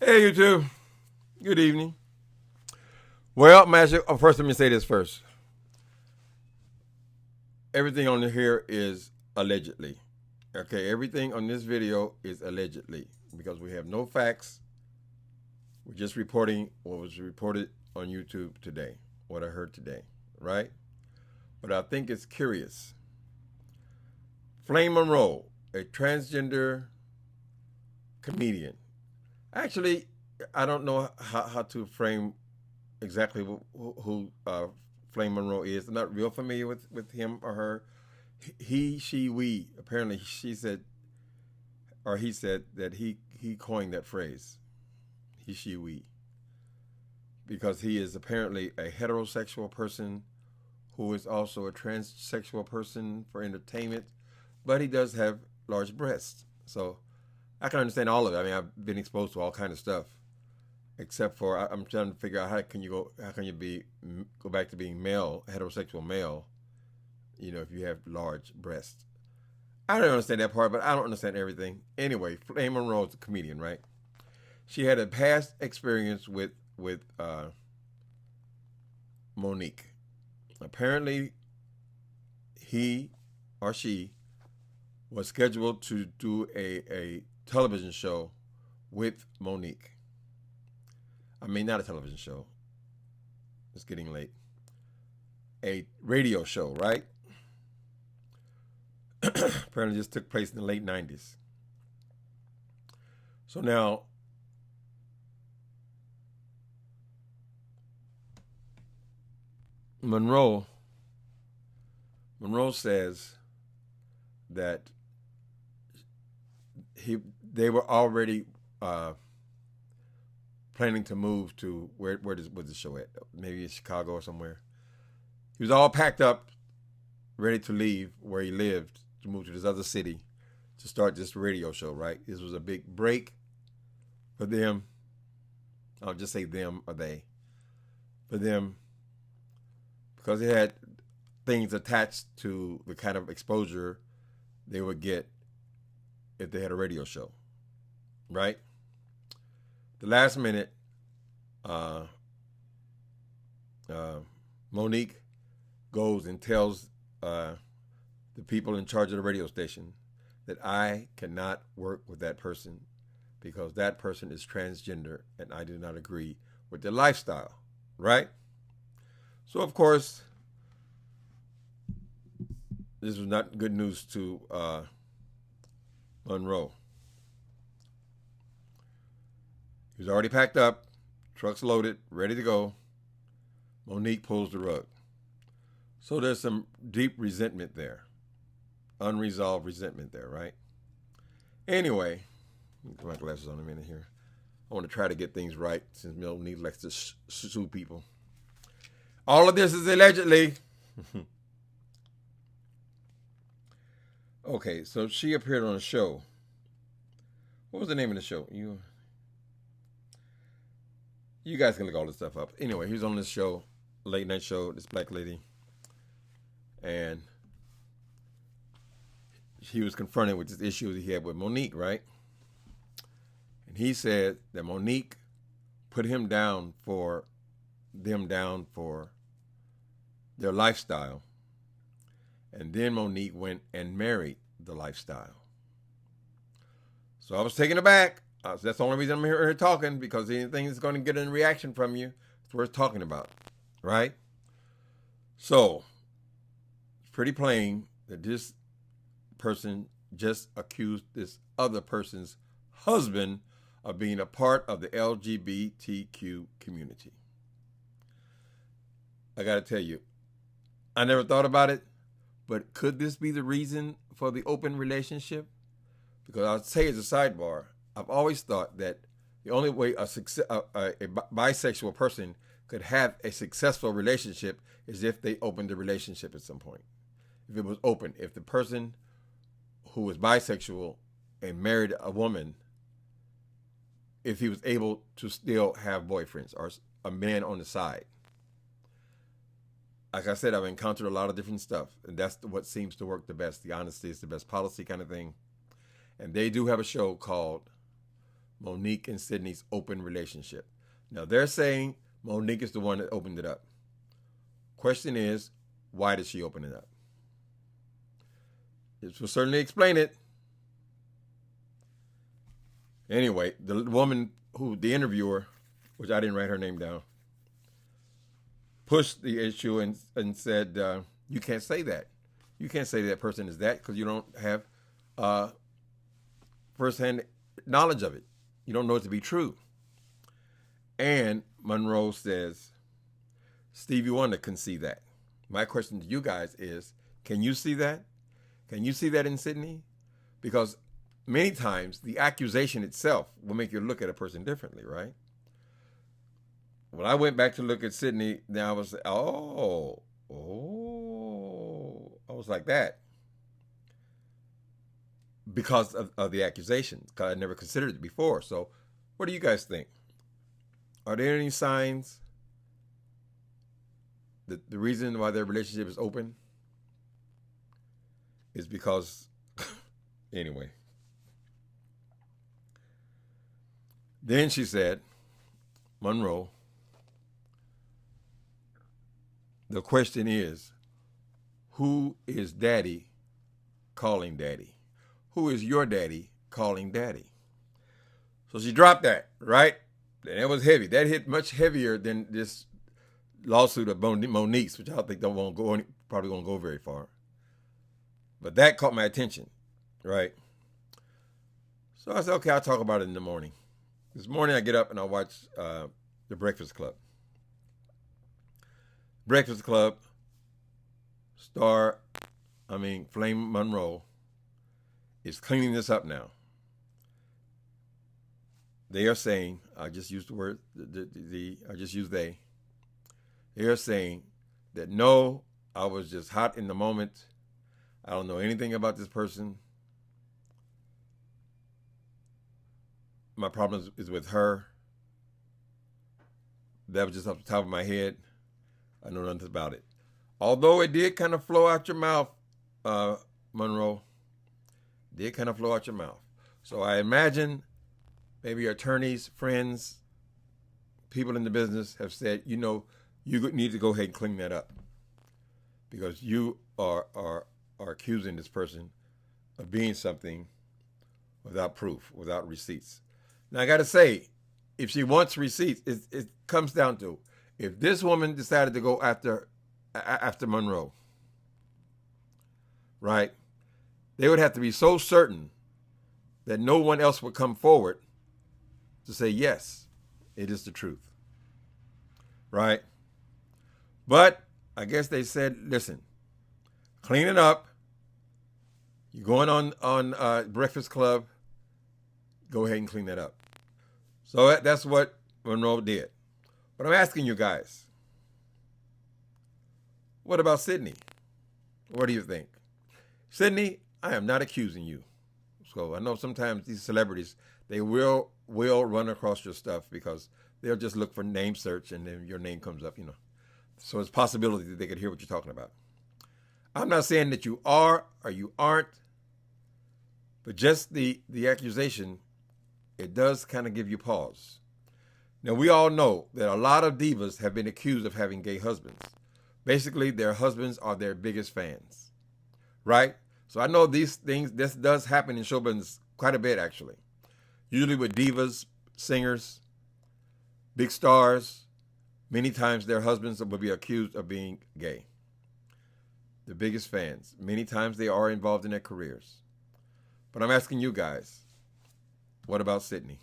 Hey, YouTube. Good evening. Well, Master, first let me say this first. Everything on here is allegedly. Okay, everything on this video is allegedly because we have no facts. We're just reporting what was reported on YouTube today, what I heard today, right? But I think it's curious. Flame Monroe, a transgender comedian. Actually, I don't know how to frame exactly who Flame Monroe is. I'm not real familiar with him or her. He, she, we. Apparently, she said, or he said that he coined that phrase. He, she, we. Because he is apparently a heterosexual person who is also a transsexual person for entertainment, but he does have large breasts. So I can understand all of it. I mean, I've been exposed to all kinds of stuff, except for I'm trying to figure out how can you go back to being male, heterosexual male, if you have large breasts. I don't understand that part, but I don't understand everything. Anyway, Flame Monroe is a comedian, right? She had a past experience with Monique. Apparently, he or she was scheduled to do a television show with Monique. I mean, not a television show. It's getting late. A radio show, right? Apparently this took place in the late 90s. So now, Monroe says that they were already planning to move to where was the show at? Maybe in Chicago or somewhere. He was all packed up, ready to leave where he lived to move to this other city to start this radio show, right? This was a big break for them. I'll just say them or they. For them, because they had things attached to the kind of exposure they would get if they had a radio show, right? The last minute, Monique goes and tells the people in charge of the radio station that I cannot work with that person because that person is transgender and I do not agree with their lifestyle, right? So, of course, this was not good news to Monroe. He was already packed up, trucks loaded, ready to go. Monique pulls the rug. So there's some deep resentment there. Unresolved resentment there, right? Anyway, let me put my glasses on a minute here. I want to try to get things right since Monique likes to sue people. All of this is allegedly. Okay, so she appeared on a show. What was the name of the show? You guys can look all this stuff up. Anyway, he was on this show, late night show, this black lady. And he was confronted with this issue that he had with Monique, right? And he said that Monique put them down for their lifestyle. And then Monique went and married the lifestyle. So I was taken aback. That's the only reason I'm here talking, because anything that's going to get a reaction from you, it's worth talking about, right? So, it's pretty plain that this person just accused this other person's husband of being a part of the LGBTQ community. I got to tell you, I never thought about it, but could this be the reason for the open relationship? Because I'll say as a sidebar, I've always thought that the only way a bisexual person could have a successful relationship is if they opened the relationship at some point. If it was open, if the person who was bisexual and married a woman, if he was able to still have boyfriends or a man on the side. Like I said, I've encountered a lot of different stuff, and that's what seems to work the best. The honesty is the best policy kind of thing. And they do have a show called Monique and Sidney's open relationship. Now they're saying Monique is the one that opened it up. Question is, why did she open it up? This will certainly explain it. Anyway, the woman the interviewer, which I didn't write her name down, pushed the issue and said, you can't say that. You can't say that person is that because you don't have firsthand knowledge of it. You don't know it to be true. And Monroe says, Stevie Wonder can see that. My question to you guys is, can you see that? Can you see that in Sidney? Because many times the accusation itself will make you look at a person differently, right? When I went back to look at Sidney, then I was, I was like that. Because of the accusations, because I never considered it before. So what do you guys think? Are there any signs that the reason why their relationship is open is because, anyway. Then she said, Monroe, the question is, who is daddy calling daddy? Who is your daddy calling daddy? So she dropped that, right? And it was heavy. That hit much heavier than this lawsuit of Monique's, which I don't think probably won't go very far. But that caught my attention, right? So I said, okay, I'll talk about it in the morning. This morning I get up and I watch The Breakfast Club. Breakfast Club Flame Monroe is cleaning this up now. They are saying, I just used the word, I just used they. They are saying that no, I was just hot in the moment. I don't know anything about this person. My problem is with her. That was just off the top of my head. I know nothing about it. Although it did kind of flow out your mouth, Monroe. Did kind of flow out your mouth. So I imagine maybe your attorneys, friends, people in the business have said, you need to go ahead and clean that up. Because you are accusing this person of being something without proof, without receipts. Now, I got to say, if she wants receipts, it comes down to, if this woman decided to go after Monroe, right, they would have to be so certain that no one else would come forward to say, yes, it is the truth, right? But I guess they said, listen, clean it up. You're going on Breakfast Club. Go ahead and clean that up. So that's what Monroe did. But I'm asking you guys, what about Sidney? What do you think? Sidney, I am not accusing you. So I know sometimes these celebrities, they will run across your stuff because they'll just look for name search and then your name comes up, So it's a possibility that they could hear what you're talking about. I'm not saying that you are or you aren't, but just the accusation, it does kind of give you pause. Now, we all know that a lot of divas have been accused of having gay husbands. Basically, their husbands are their biggest fans, right? So I know this does happen in show business quite a bit, actually. Usually with divas, singers, big stars, many times their husbands will be accused of being gay. The biggest fans. Many times they are involved in their careers. But I'm asking you guys, what about Sidney?